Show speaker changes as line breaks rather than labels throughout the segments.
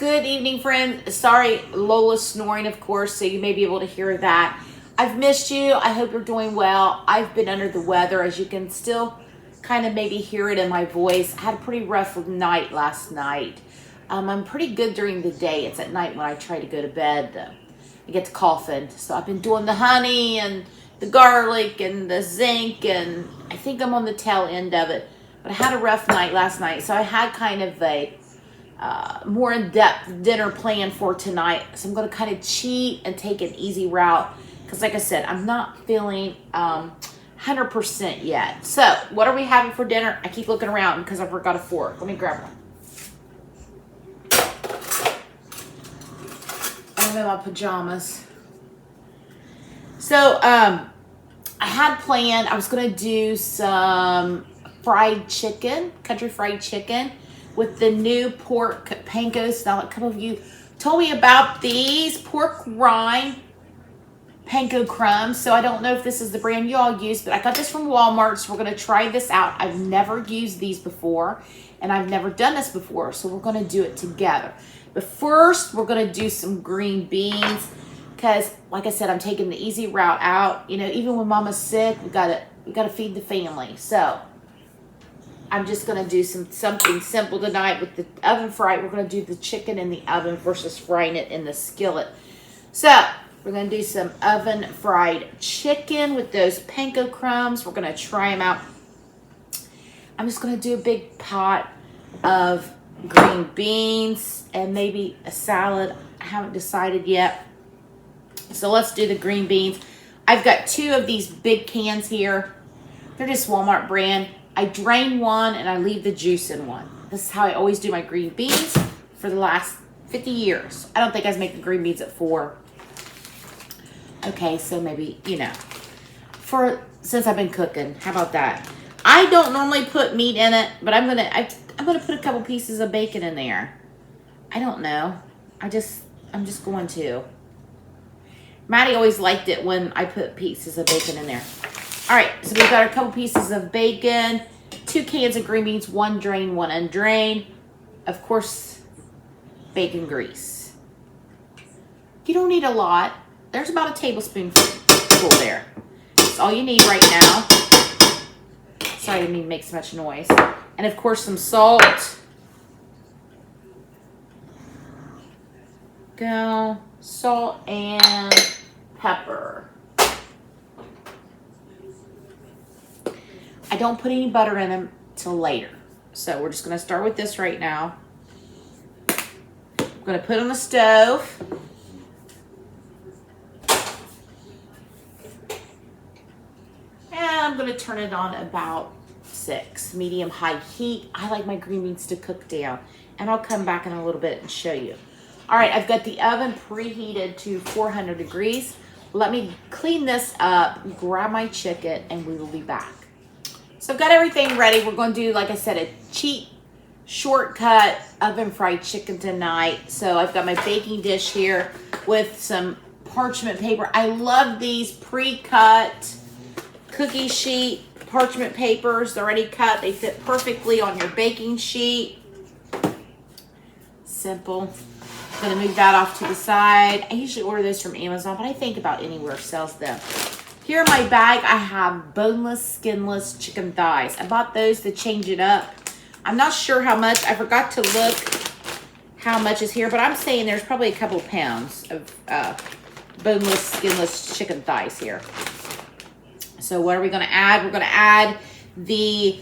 Good evening, friend. Sorry, Lola's snoring, of course, so you may be able to hear that. I've missed you. I hope you're doing well. I've been under the weather, as you can still kind of maybe hear it in my voice. I had a pretty rough night last night. I'm pretty good during the day. It's at night when I try to go to bed. I get to coughing. So I've been doing the honey and the garlic and the zinc, and I think I'm on the tail end of it. But I had a rough night last night, so I had kind of a more in-depth dinner plan for tonight. So I'm going to kind of cheat and take an easy route because, like I said, I'm not feeling 100% yet. So what are we having for dinner? I keep looking around because I forgot a fork. Let me grab one. I'm in my pajamas. So I had planned I was going to do some fried chicken, country fried chicken, with the new pork Pankos. Now, a couple of you told me about these pork rind Panko crumbs. So I don't know if this is the brand you all use, but I got this from Walmart. So we're going to try this out. I've never used these before, and I've never done this before. So we're going to do it together. But first, we're going to do some green beans because, like I said, I'm taking the easy route out. You know, even when Mama's sick, we gotta feed the family. So I'm just going to do something simple tonight with the oven fried. We're going to do the chicken in the oven versus frying it in the skillet. So we're going to do some oven fried chicken with those Panko crumbs. We're going to try them out. I'm just going to do a big pot of green beans and maybe a salad. I haven't decided yet. So let's do the green beans. I've got 2 of these big cans here. They're just Walmart brand. I drain one and I leave the juice in one. This is how I always do my green beans for the last 50 years. I don't think I was making green beans at 4. Okay, so maybe, you know, since I've been cooking. How about that? I don't normally put meat in it, but I'm gonna put a couple pieces of bacon in there. I don't know. I'm just going to. Maddie always liked it when I put pieces of bacon in there. All right, so we've got a couple pieces of bacon, 2 cans of green beans, 1 drain, 1 undrained. Of course, bacon grease. You don't need a lot. There's about a tablespoonful there. That's all you need right now. Sorry, I didn't mean to make so much noise. And of course, some salt. Go. Salt and pepper. I don't put any butter in them till later. So we're just going to start with this right now. I'm going to put on the stove. And I'm going to turn it on about 6, medium-high heat. I like my green beans to cook down. And I'll come back in a little bit and show you. All right, I've got the oven preheated to 400 degrees. Let me clean this up, grab my chicken, and we will be back. So I've got everything ready. We're going to do, like I said, a cheap shortcut oven fried chicken tonight. So I've got my baking dish here with some parchment paper. I love these pre-cut cookie sheet parchment papers. They're already cut. They fit perfectly on your baking sheet. Simple. I'm going to move that off to the side. I usually order those from Amazon, but I think about anywhere sells them. Here in my bag, I have boneless, skinless chicken thighs. I bought those to change it up. I'm not sure how much. I forgot to look how much is here, but I'm saying there's probably a couple pounds of boneless, skinless chicken thighs here. So what are we going to add? We're going to add the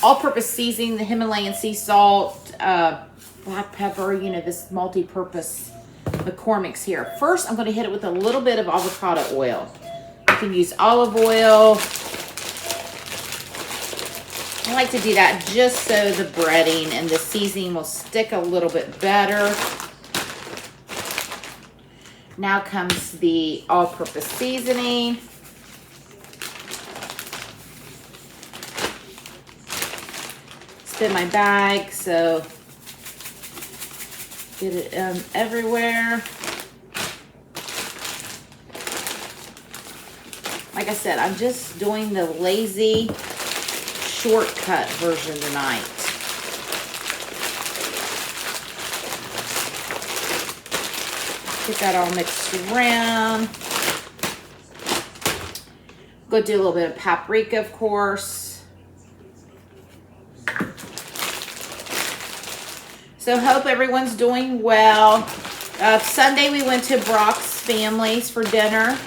all-purpose seasoning, the Himalayan sea salt, black pepper, you know, this multi-purpose McCormick's here. First, I'm going to hit it with a little bit of avocado oil. You can use olive oil. I like to do that just so the breading and the seasoning will stick a little bit better. Now comes the all-purpose seasoning. Spin my bag so get it everywhere. Like I said, I'm just doing the lazy shortcut version tonight. Get that all mixed around. Go do a little bit of paprika, of course. So hope everyone's doing well. Sunday we went to Brock's family's for dinner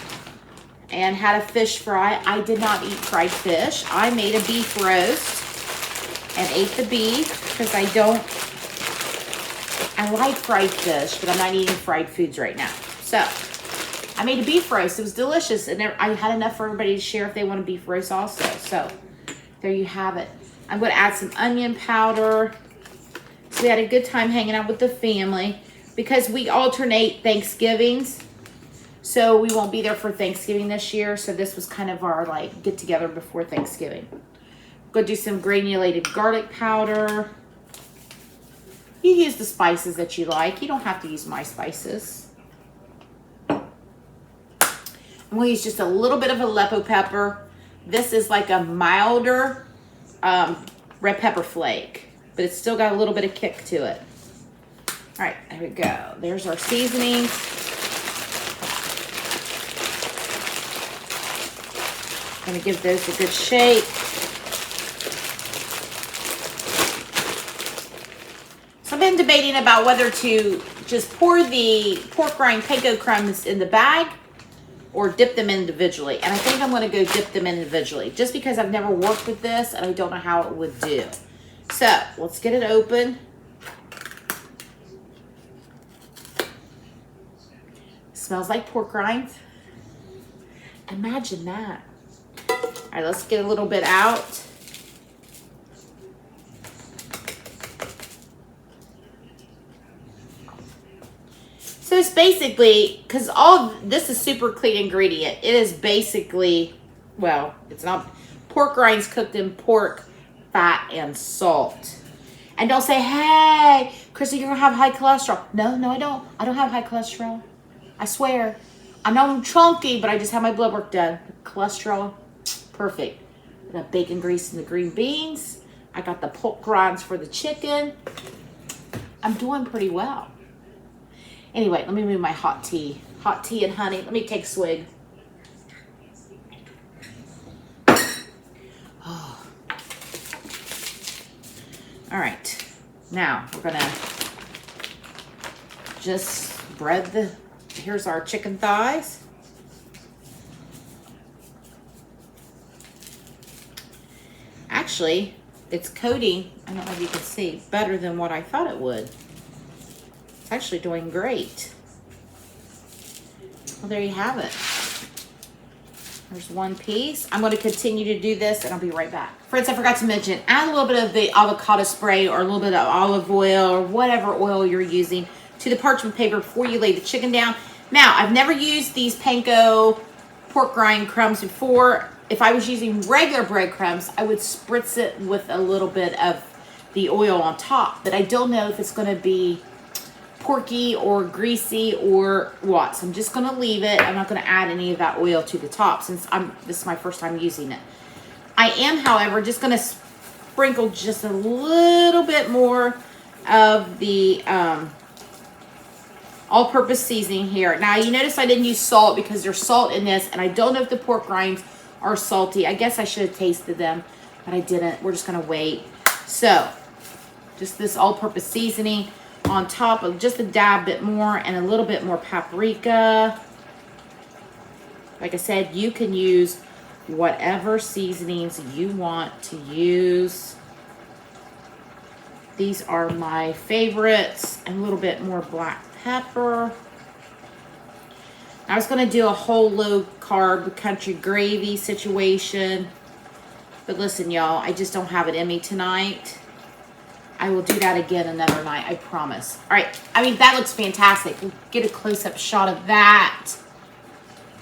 and had a fish fry. I did not eat fried fish. I made a beef roast and ate the beef because I like fried fish, but I'm not eating fried foods right now. So I made a beef roast. It was delicious, and I had enough for everybody to share if they want a beef roast also. So there you have it. I'm going to add some onion powder. So we had a good time hanging out with the family because we alternate Thanksgivings. So we won't be there for Thanksgiving this year. So this was kind of our like get together before Thanksgiving. Go do some granulated garlic powder. You use the spices that you like. You don't have to use my spices. And we'll use just a little bit of Aleppo pepper. This is like a milder red pepper flake, but it's still got a little bit of kick to it. All right, there we go. There's our seasonings. Gonna give those a good shake. So I've been debating about whether to just pour the pork rind panko crumbs in the bag or dip them individually. And I think I'm gonna go dip them individually just because I've never worked with this and I don't know how it would do. So let's get it open. Smells like pork rinds. Imagine that. All right, let's get a little bit out. So it's basically, because all this is super clean ingredient. It is basically, well, it's not pork rinds cooked in pork fat and salt. And don't say, hey, Chrissy, you're gonna have high cholesterol. No, I don't. I don't have high cholesterol. I swear. I know I'm chunky, but I just had my blood work done. Cholesterol, perfect. I got bacon grease and the green beans. I got the pork rinds for the chicken. I'm doing pretty well. Anyway, let me move my hot tea. Hot tea and honey. Let me take a swig. Oh. All right. Now, we're going to just bread the... Here's our chicken thighs. Actually, it's coating, I don't know if you can see, better than what I thought it would. It's actually doing great. Well, there you have it. There's one piece. I'm going to continue to do this and I'll be right back. Friends, I forgot to mention, add a little bit of the avocado spray or a little bit of olive oil or whatever oil you're using to the parchment paper before you lay the chicken down. Now, I've never used these Panko pork rind crumbs before. If I was using regular breadcrumbs, I would spritz it with a little bit of the oil on top. But I don't know if it's going to be porky or greasy or what. So I'm just going to leave it. I'm not going to add any of that oil to the top since this is my first time using it. I am, however, just going to sprinkle just a little bit more of the all-purpose seasoning here. Now, you notice I didn't use salt because there's salt in this, and I don't know if the pork rinds are salty. I guess I should have tasted them, but I didn't. We're just going to wait. So, just this all-purpose seasoning on top of just a dab bit more and a little bit more paprika. Like I said, you can use whatever seasonings you want to use. These are my favorites. And a little bit more black pepper. I was going to do a whole low carb country gravy situation. But listen, y'all, I just don't have it in me tonight. I will do that again another night, I promise. All right, I mean, that looks fantastic. We'll get a close-up shot of that.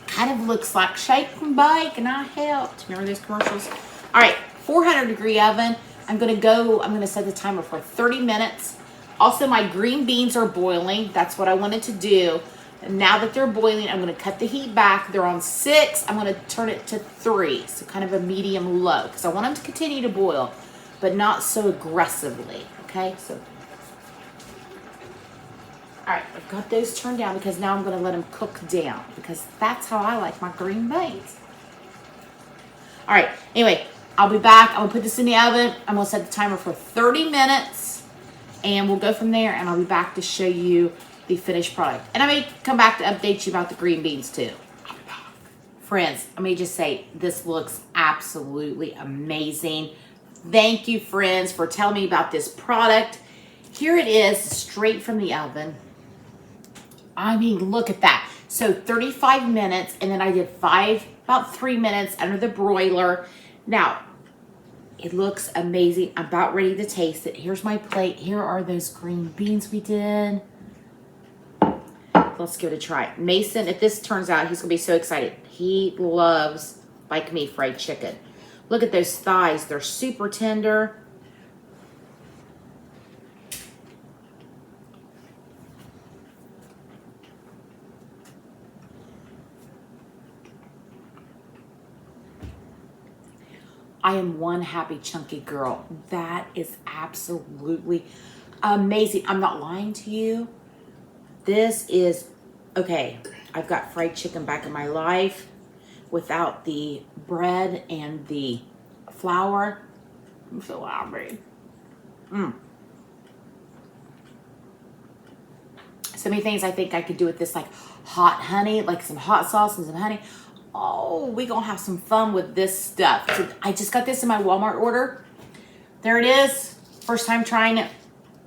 Kind of looks like shake and bake, and I helped. Remember those commercials? All right, 400 degree oven. I'm going to set the timer for 30 minutes. Also, my green beans are boiling. That's what I wanted to do. And now that they're boiling, I'm going to cut the heat back. They're on 6. I'm going to turn it to 3. So kind of a medium low because I want them to continue to boil, but not so aggressively. Okay, so All right, I've got those turned down because now I'm going to let them cook down because that's how I like my green beans. All right, anyway, I'll be back. I'm going to put this in the oven. I'm going to set the timer for 30 minutes and we'll go from there, and I'll be back to show you the finished product. And I may come back to update you about the green beans too. Friends, let me just say, this looks absolutely amazing. Thank you, friends, for telling me about this product. Here it is, straight from the oven. I mean, look at that. So 35 minutes, and then I did about 3 minutes under the broiler. Now, it looks amazing. I'm about ready to taste it. Here's my plate. Here are those green beans we did. Let's give it a try. Mason, if this turns out, he's going to be so excited. He loves, like me, fried chicken. Look at those thighs. They're super tender. I am one happy chunky girl. That is absolutely amazing. I'm not lying to you. This is, okay, I've got fried chicken back in my life without the bread and the flour. I'm so hungry. So many things I think I could do with this, like hot honey, like some hot sauce and some honey. Oh, we're going to have some fun with this stuff. So I just got this in my Walmart order. There it is. First time trying it.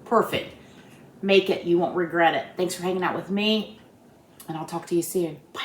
Perfect. Make it. You won't regret it. Thanks for hanging out with me, and I'll talk to you soon. Bye.